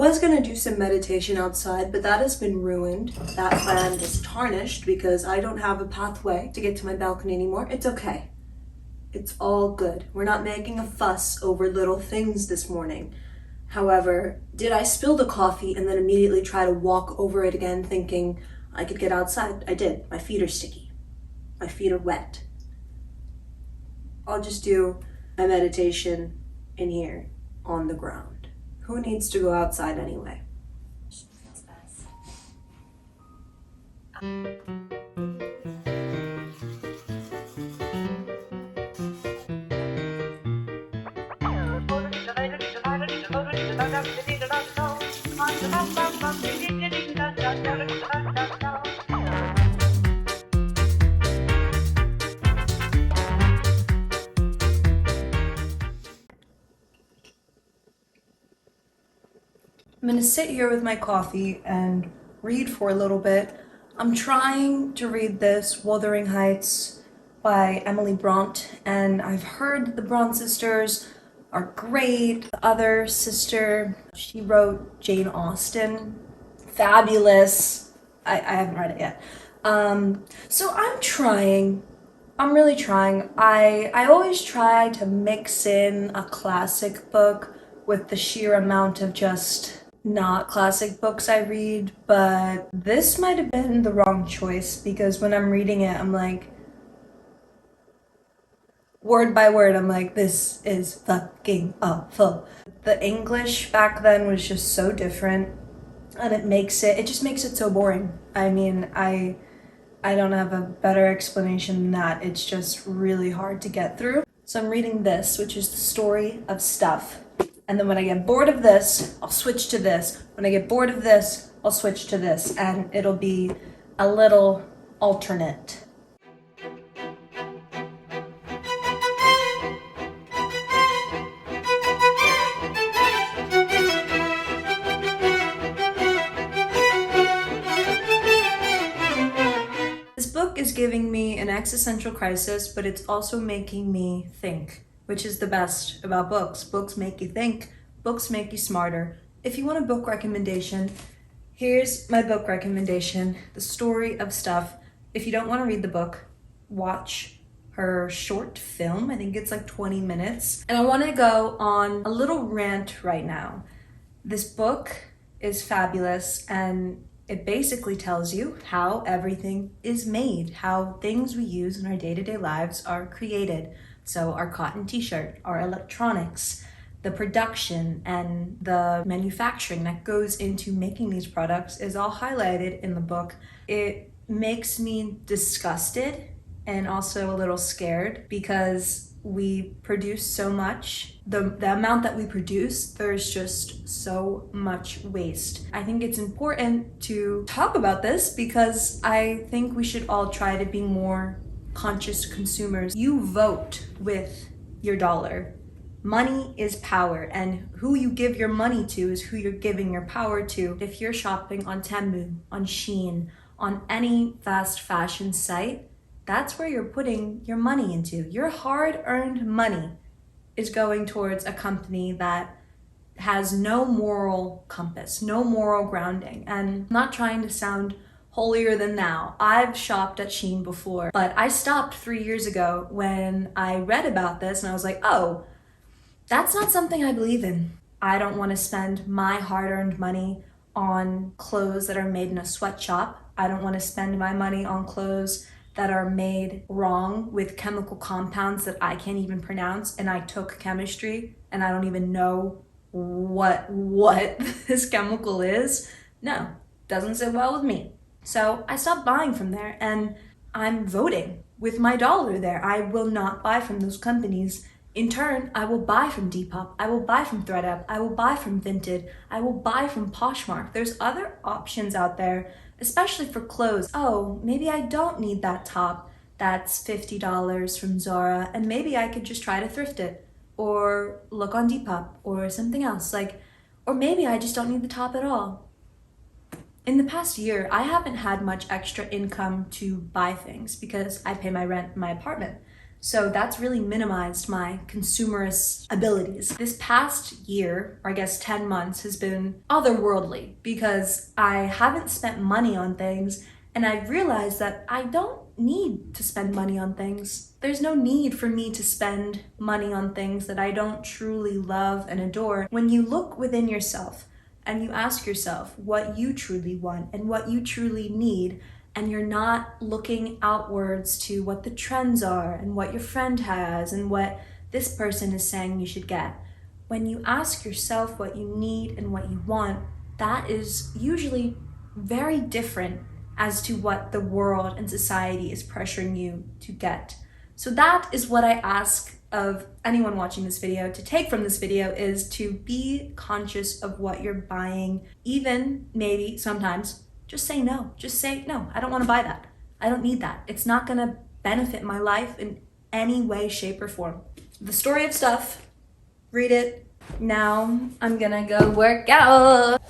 was gonna do some meditation outside, but that has been ruined. That plan is tarnished because I don't have a pathway to get to my balcony anymore. It's okay. It's all good. We're not making a fuss over little things this morning. However, did I spill the coffee and then immediately try to walk over it again thinking I could get outside? I did. My feet are sticky. My feet are wet. I'll just do my meditation in here on the ground. Who needs to go outside anyway? Feels best. I'm gonna sit here with my coffee and read for a little bit. I'm trying to read this Wuthering Heights by Emily Bront, and I've heard the Bront sisters are great. The other sister, she wrote Jane Austen. Fabulous. I haven't read it yet. So I'm really trying. I always try to mix in a classic book with the sheer amount of just not classic books I read, but this might have been the wrong choice because when I'm reading it, I'm like, word by word, I'm like, this is fucking awful. The English back then was just so different, and it just makes it so boring. I mean, I don't have a better explanation than that. It's just really hard to get through. So I'm reading this, which is the story of stuff. And then when I get bored of this, I'll switch to this. When I get bored of this, I'll switch to this. And it'll be a little alternate. This book is giving me an existential crisis, but it's also making me think, which is the best about books. Books make you think, books make you smarter. If you want a book recommendation, here's my book recommendation, The Story of Stuff. If you don't want to read the book, watch her short film. I think it's like 20 minutes. And I want to go on a little rant right now. This book is fabulous, and it basically tells you how everything is made, how things we use in our day-to-day lives are created. So our cotton t-shirt, our electronics, the production and the manufacturing that goes into making these products is all highlighted in the book. It makes me disgusted and also a little scared because we produce so much. The amount that we produce, there's just so much waste. I think it's important to talk about this because I think we should all try to be more conscious consumers. You vote with your dollar. Money is power, and who you give your money to is who you're giving your power to. If you're shopping on Temu, on Shein, on any fast fashion site, that's where you're putting your money into. Your hard-earned money is going towards a company that has no moral compass, no moral grounding. And I'm not trying to sound holier than thou. I've shopped at Shein before, but I stopped 3 years ago when I read about this and I was like, oh, that's not something I believe in. I don't want to spend my hard-earned money on clothes that are made in a sweatshop. I don't want to spend my money on clothes that are made wrong with chemical compounds that I can't even pronounce, and I took chemistry and I don't even know what this chemical is. No, doesn't sit well with me. So I stopped buying from there, and I'm voting with my dollar there. I will not buy from those companies. In turn, I will buy from Depop, I will buy from ThredUp, I will buy from Vinted, I will buy from Poshmark. There's other options out there, especially for clothes. Oh, maybe I don't need that top that's $50 from Zara, and maybe I could just try to thrift it or look on Depop or something else. Or maybe I just don't need the top at all. In the past year, I haven't had much extra income to buy things because I pay my rent in my apartment. So that's really minimized my consumerist abilities. This past year, or I guess 10 months, has been otherworldly because I haven't spent money on things, and I realized that I don't need to spend money on things. There's no need for me to spend money on things that I don't truly love and adore. When you look within yourself and you ask yourself what you truly want and what you truly need, and you're not looking outwards to what the trends are and what your friend has and what this person is saying you should get. When you ask yourself what you need and what you want, that is usually very different as to what the world and society is pressuring you to get. So that is what I ask of anyone watching this video to take from this video, is to be conscious of what you're buying. Even maybe sometimes just say no. Just say, no, I don't want to buy that. I don't need that. It's not going to benefit my life in any way, shape, or form. The Story of Stuff, read it. Now I'm gonna go work out.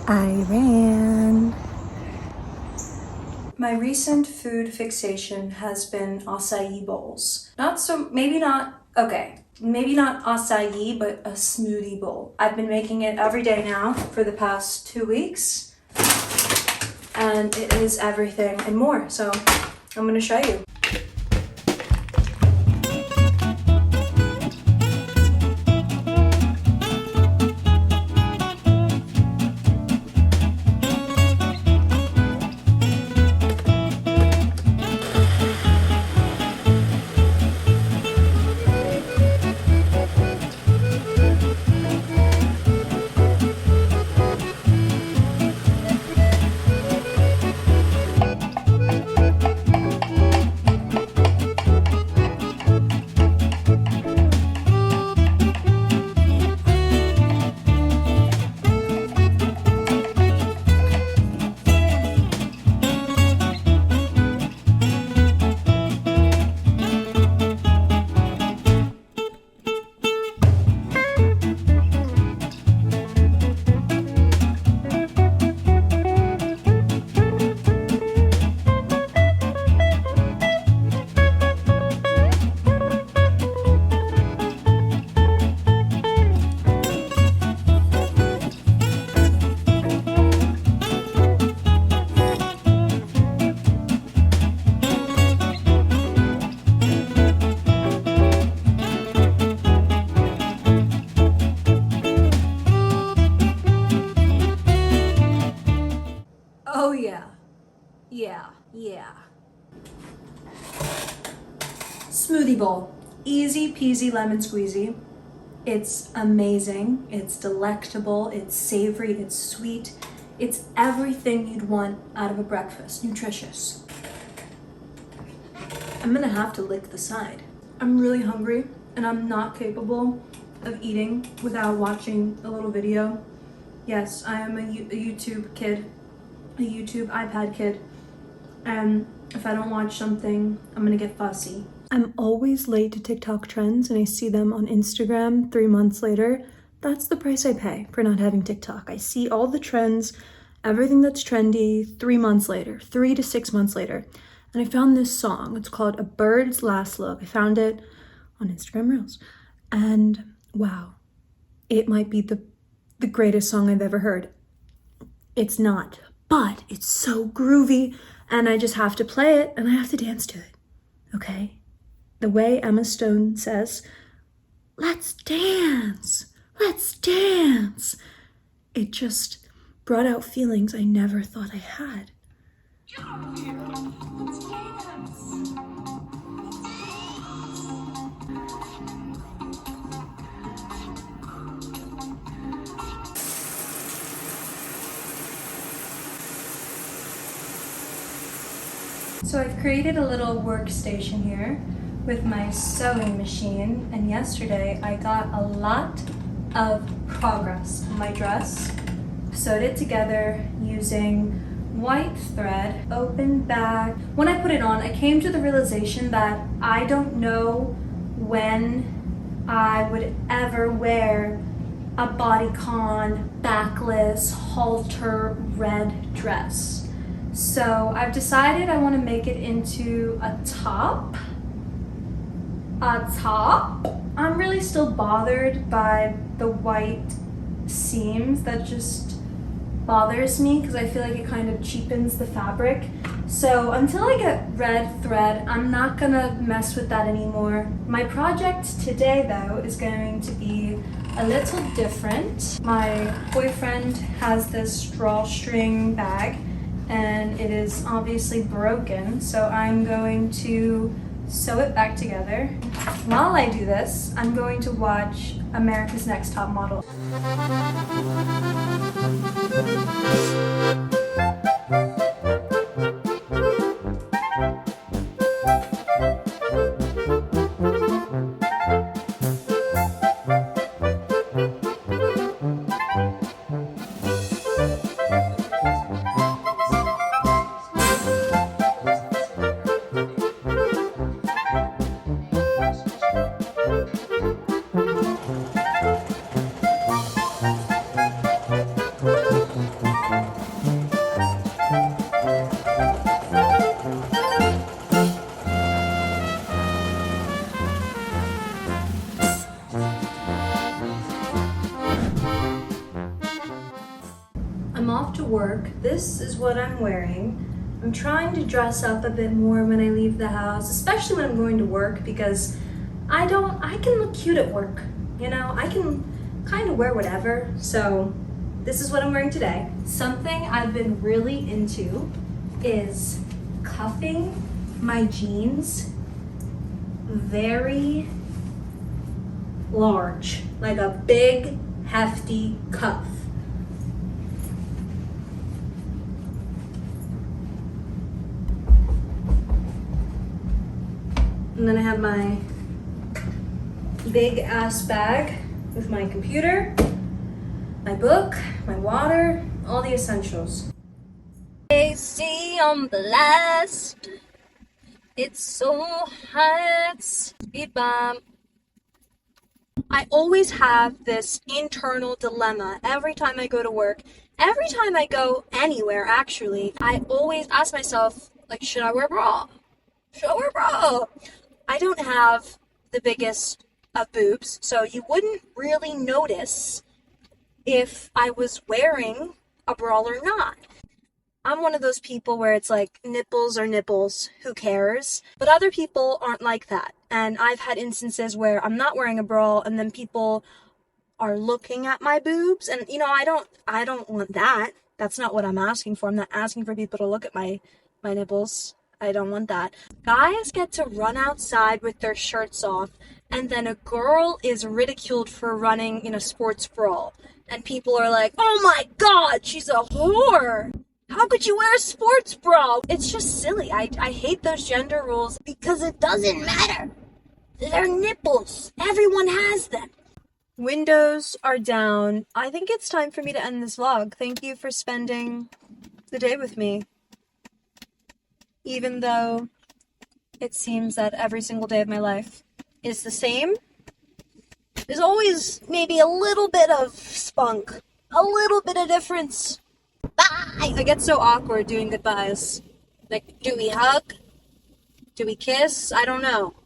I ran. My recent food fixation has been acai bowls. Maybe not acai, but a smoothie bowl. I've been making it every day now for the past 2 weeks, and it is everything and more. So I'm gonna show you. Oh yeah. Yeah. Smoothie bowl. Easy peasy lemon squeezy. It's amazing. It's delectable. It's savory. It's sweet. It's everything you'd want out of a breakfast. Nutritious. I'm gonna have to lick the side. I'm really hungry and I'm not capable of eating without watching a little video. Yes, I am a YouTube kid. A YouTube iPad kid, and if I don't watch something, I'm gonna get fussy. I'm always late to TikTok trends, and I see them on Instagram 3 months later. That's the price I pay for not having TikTok. I see all the trends, everything that's trendy 3 months later, 3 to 6 months later. And I found this song. It's called A Bird's Last Look. I found it on Instagram Reels, and wow, it might be the greatest song I've ever heard. It's not. But it's so groovy, and I just have to play it, and I have to dance to it, okay? The way Emma Stone says, let's dance, let's dance. It just brought out feelings I never thought I had. Let's dance. So I've created a little workstation here with my sewing machine, and yesterday I got a lot of progress on my dress. Sewed it together using white thread, open back. When I put it on, I came to the realization that I don't know when I would ever wear a bodycon, backless, halter, red dress. So I've decided I want to make it into a top. I'm really still bothered by the white seams. That just bothers me because I feel like it kind of cheapens the fabric. So until I get red thread, I'm not gonna mess with that anymore. My project today though is going to be a little different. My boyfriend has this drawstring bag and it is obviously broken, so I'm going to sew it back together. While I do this, I'm going to watch America's Next Top Model. I'm off to work. This is what I'm wearing. I'm trying to dress up a bit more when I leave the house, especially when I'm going to work, because I can look cute at work. You know, I can kind of wear whatever. So this is what I'm wearing today. Something I've been really into is cuffing my jeans very large, like a big, hefty cuff. And then I have my big ass bag with my computer, my book, my water, all the essentials. AC on blast. It's so hot. Speed bump. I always have this internal dilemma every time I go to work. Every time I go anywhere, actually, I always ask myself, like, should I wear a bra? Should I wear a bra? I don't have the biggest of boobs, so you wouldn't really notice if I was wearing a bra or not. I'm one of those people where it's like, nipples are nipples, who cares? But other people aren't like that. And I've had instances where I'm not wearing a bra and then people are looking at my boobs, and you know, I don't want that. That's not what I'm asking for. I'm not asking for people to look at my nipples. I don't want that. Guys get to run outside with their shirts off, and then a girl is ridiculed for running in a sports bra. And people are like, oh my god, she's a whore! How could you wear a sports bra? It's just silly. I hate those gender rules because it doesn't matter. They're nipples. Everyone has them. Windows are down. I think it's time for me to end this vlog. Thank you for spending the day with me. Even though it seems that every single day of my life is the same, there's always maybe a little bit of spunk, a little bit of difference. Bye! I get so awkward doing goodbyes. Like, do we hug? Do we kiss? I don't know.